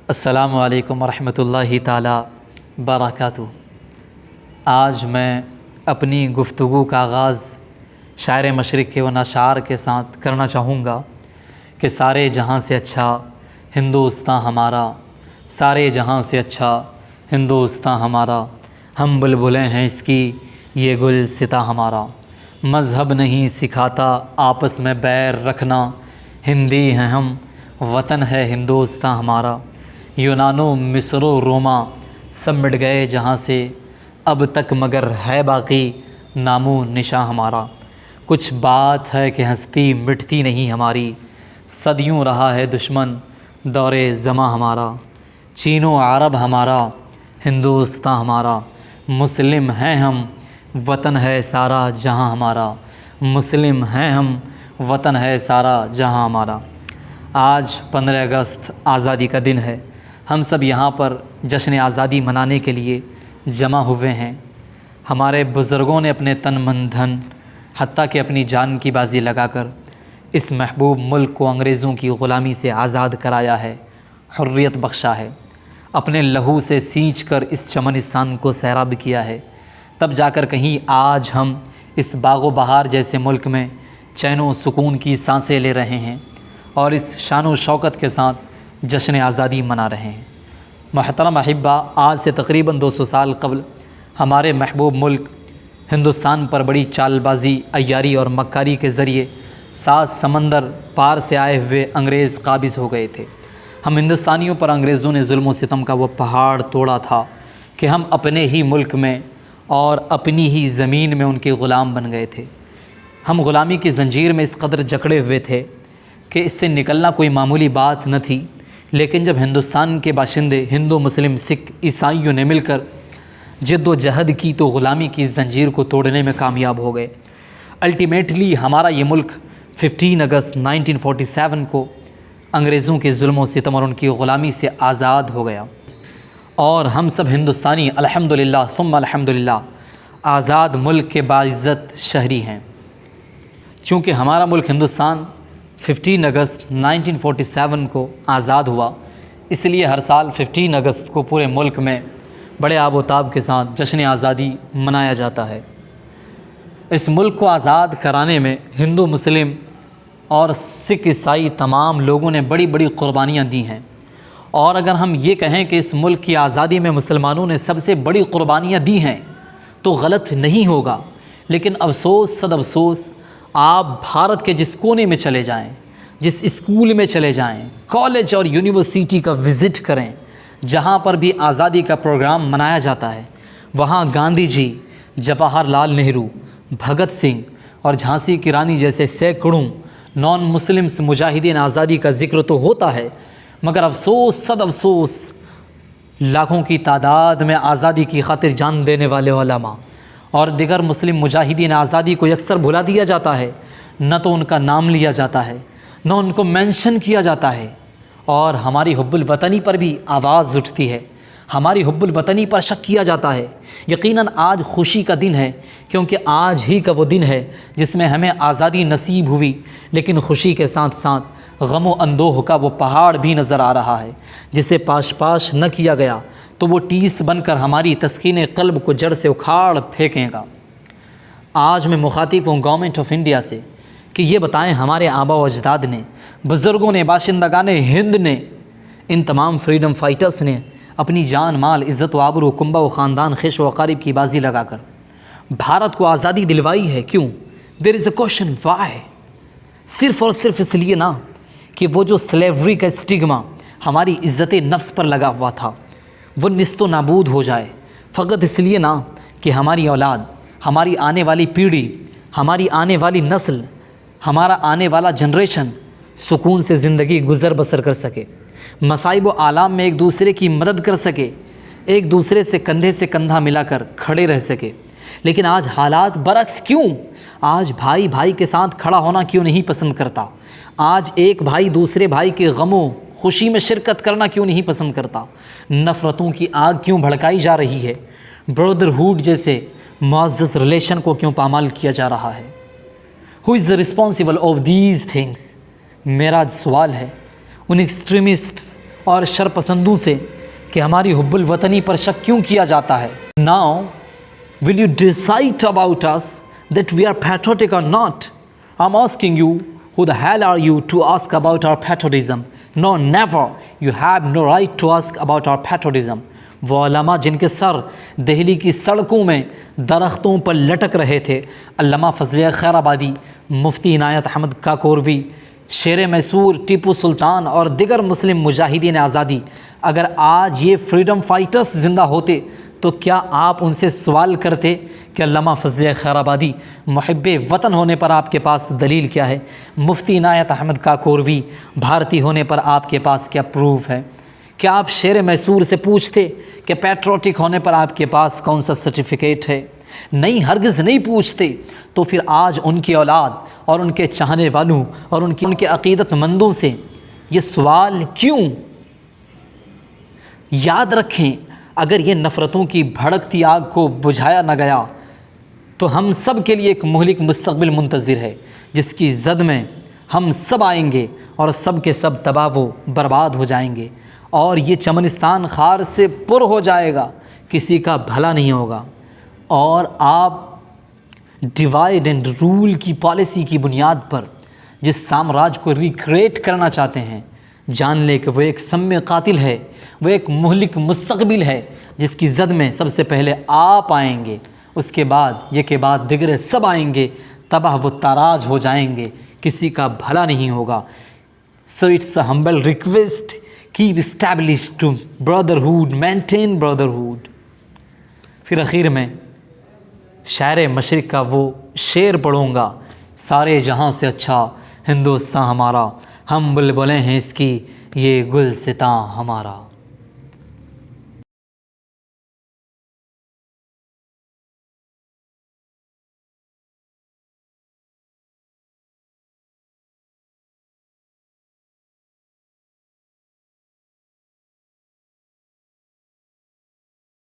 السلام علیکم ورحمۃ اللہ تعالی وبرکاتہ۔ آج میں اپنی گفتگو کا آغاز شاعر مشرق کے ان اشعار کے ساتھ کرنا چاہوں گا کہ سارے جہاں سے اچھا ہندوستاں ہمارا، سارے جہاں سے اچھا ہندوستاں ہمارا، ہم بلبلیں ہیں اس کی یہ گل ستا ہمارا، مذہب نہیں سکھاتا آپس میں بیر رکھنا، ہندی ہیں ہم وطن ہے ہندوستاں ہمارا، یونان و مصر و روما سب مٹ گئے جہاں سے، اب تک مگر ہے باقی نام و نشاں ہمارا، کچھ بات ہے کہ ہستی مٹتی نہیں ہماری، صدیوں رہا ہے دشمن دور زماں ہمارا، چین و عرب ہمارا ہندوستاں ہمارا، مسلم ہیں ہم وطن ہے سارا جہاں ہمارا، مسلم ہیں ہم وطن ہے سارا جہاں ہمارا۔ آج 15 اگست آزادی کا دن ہے، ہم سب یہاں پر جشن آزادی منانے کے لیے جمع ہوئے ہیں۔ ہمارے بزرگوں نے اپنے تن من دھن حتیٰ کہ اپنی جان کی بازی لگا کر اس محبوب ملک کو انگریزوں کی غلامی سے آزاد کرایا ہے، حریت بخشا ہے، اپنے لہو سے سینچ کر اس چمنستان کو سیراب کیا ہے، تب جا کر کہیں آج ہم اس باغ و بہار جیسے ملک میں چین و سکون کی سانسیں لے رہے ہیں اور اس شان و شوکت کے ساتھ جشن آزادی منا رہے ہیں۔ محترم احبہ، آج سے تقریباً 200 سال قبل ہمارے محبوب ملک ہندوستان پر بڑی چال بازی، عیاری اور مکاری کے ذریعے 7 سمندر پار سے آئے ہوئے انگریز قابض ہو گئے تھے۔ ہم ہندوستانیوں پر انگریزوں نے ظلم و ستم کا وہ پہاڑ توڑا تھا کہ ہم اپنے ہی ملک میں اور اپنی ہی زمین میں ان کے غلام بن گئے تھے۔ ہم غلامی کی زنجیر میں اس قدر جکڑے ہوئے تھے کہ اس سے نکلنا کوئی معمولی بات نہ تھی، لیکن جب ہندوستان کے باشندے ہندو، مسلم، سکھ، عیسائیوں نے مل کر جد و جہد کی تو غلامی کی زنجیر کو توڑنے میں کامیاب ہو گئے۔ الٹیمیٹلی ہمارا یہ ملک 15 اگست 1947 کو انگریزوں کے ظلم و ستم اور ان کی غلامی سے آزاد ہو گیا، اور ہم سب ہندوستانی الحمدللہ ثم الحمدللہ آزاد ملک کے باعزت شہری ہیں۔ چونکہ ہمارا ملک ہندوستان 15 اگست 1947 کو آزاد ہوا، اس لیے ہر سال 15 اگست کو پورے ملک میں بڑے آب و تاب کے ساتھ جشن آزادی منایا جاتا ہے۔ اس ملک کو آزاد کرانے میں ہندو، مسلم اور سکھ، عیسائی تمام لوگوں نے بڑی بڑی قربانیاں دی ہیں، اور اگر ہم یہ کہیں کہ اس ملک کی آزادی میں مسلمانوں نے سب سے بڑی قربانیاں دی ہیں تو غلط نہیں ہوگا، لیکن افسوس صد افسوس، آپ بھارت کے جس کونے میں چلے جائیں، جس اسکول میں چلے جائیں، کالج اور یونیورسٹی کا وزٹ کریں، جہاں پر بھی آزادی کا پروگرام منایا جاتا ہے، وہاں گاندھی جی، جواہر لال نہرو، بھگت سنگھ اور جھانسی کی رانی جیسے سینکڑوں نان مسلمس مجاہدین آزادی کا ذکر تو ہوتا ہے، مگر افسوس صد افسوس لاکھوں کی تعداد میں آزادی کی خاطر جان دینے والے علماء اور دیگر مسلم مجاہدین آزادی کو اکثر بھلا دیا جاتا ہے، نہ تو ان کا نام لیا جاتا ہے، نہ ان کو مینشن کیا جاتا ہے، اور ہماری حب الوطنی پر بھی آواز اٹھتی ہے، ہماری حب الوطنی پر شک کیا جاتا ہے۔ یقیناً آج خوشی کا دن ہے، کیونکہ آج ہی کا وہ دن ہے جس میں ہمیں آزادی نصیب ہوئی، لیکن خوشی کے ساتھ ساتھ غم و اندوہ کا وہ پہاڑ بھی نظر آ رہا ہے، جسے پاش پاش نہ کیا گیا تو وہ ٹیس بن کر ہماری تسکین قلب کو جڑ سے اکھاڑ پھینکے گا۔ آج میں مخاطب ہوں گورنمنٹ آف انڈیا سے کہ یہ بتائیں، ہمارے آبا و اجداد نے، بزرگوں نے، باشندگان ہند نے، ان تمام فریڈم فائٹرز نے اپنی جان، مال، عزت و آبرو، کنبہ و خاندان، خیش و اقارب کی بازی لگا کر بھارت کو آزادی دلوائی ہے۔ کیوں؟ دیر از اے کوشچن، وائی؟ صرف اور صرف اس لیے نہ کہ وہ جو سلیوری کا اسٹگما ہماری عزت نفس پر لگا ہوا تھا وہ نیست و نابود ہو جائے، فقط اس لیے نہ کہ ہماری اولاد، ہماری آنے والی پیڑھی، ہماری آنے والی نسل، ہمارا آنے والا جنریشن سکون سے زندگی گزر بسر کر سکے، مصائب و آلام میں ایک دوسرے کی مدد کر سکے، ایک دوسرے سے کندھے سے کندھا ملا کر کھڑے رہ سکے۔ لیکن آج حالات برعکس کیوں؟ آج بھائی بھائی کے ساتھ کھڑا ہونا کیوں نہیں پسند کرتا؟ آج ایک بھائی دوسرے بھائی کے غم و خوشی میں شرکت کرنا کیوں نہیں پسند کرتا؟ نفرتوں کی آگ کیوں بھڑکائی جا رہی ہے؟ بردرہوڈ جیسے معزز ریلیشن کو کیوں پامال کیا جا رہا ہے؟ Who is the responsible of these things؟ میرا سوال ہے ان ایکسٹریمسٹس اور شرپسندوں سے کہ ہماری حب الوطنی پر شک کیوں کیا جاتا ہے. Now will you decide about us that we are patriotic or not? I'm asking you, who the hell are you to ask about our patriotism? No, never. You have no right to ask about our patriotism. وہ علماء جن کے سر دہلی کی سڑکوں میں درختوں پر لٹک رہے تھے، علامہ فضل خیر آبادی، مفتی عنایت احمد کاکوروی، شیر میسور، ٹیپو سلطان اور دیگر مسلم مجاہدین آزادی، اگر آج یہ فریڈم فائٹرز زندہ ہوتے تو کیا آپ ان سے سوال کرتے کہ علامہ فضل خیر آبادی محب وطن ہونے پر آپ کے پاس دلیل کیا ہے؟ مفتی عنایت احمد کاکوروی بھارتی ہونے پر آپ کے پاس کیا پروف ہے؟ کیا آپ شیر میسور سے پوچھتے کہ پیٹریوٹک ہونے پر آپ کے پاس کون سا سرٹیفکیٹ ہے؟ نہیں، ہرگز نہیں پوچھتے. تو پھر آج ان کی اولاد اور ان کے چاہنے والوں اور ان کے عقیدت مندوں سے یہ سوال کیوں؟ یاد رکھیں، اگر یہ نفرتوں کی بھڑکتی آگ کو بجھایا نہ گیا تو ہم سب کے لیے ایک مہلک مستقبل منتظر ہے، جس کی زد میں ہم سب آئیں گے اور سب کے سب تباہ و برباد ہو جائیں گے، اور یہ چمنستان خار سے پر ہو جائے گا، کسی کا بھلا نہیں ہوگا. اور آپ ڈیوائیڈ اینڈ رول کی پالیسی کی بنیاد پر جس سامراج کو ریکریٹ کرنا چاہتے ہیں، جان لے کہ وہ ایک سم قاتل ہے، وہ ایک مہلک مستقبل ہے، جس کی زد میں سب سے پہلے آپ آئیں گے، اس کے بعد یہ کے بعد دیگر سب آئیں گے، تباہ و تاراج ہو جائیں گے، کسی کا بھلا نہیں ہوگا. So it's a humble request, keep established to brotherhood, maintain brotherhood. پھر اخیر میں شاعر مشرق کا وہ شعر پڑھوں گا: سارے جہاں سے اچھا ہندوستاں ہمارا، ہم بلبلیں ہیں اس کی، یہ گلستاں ہمارا.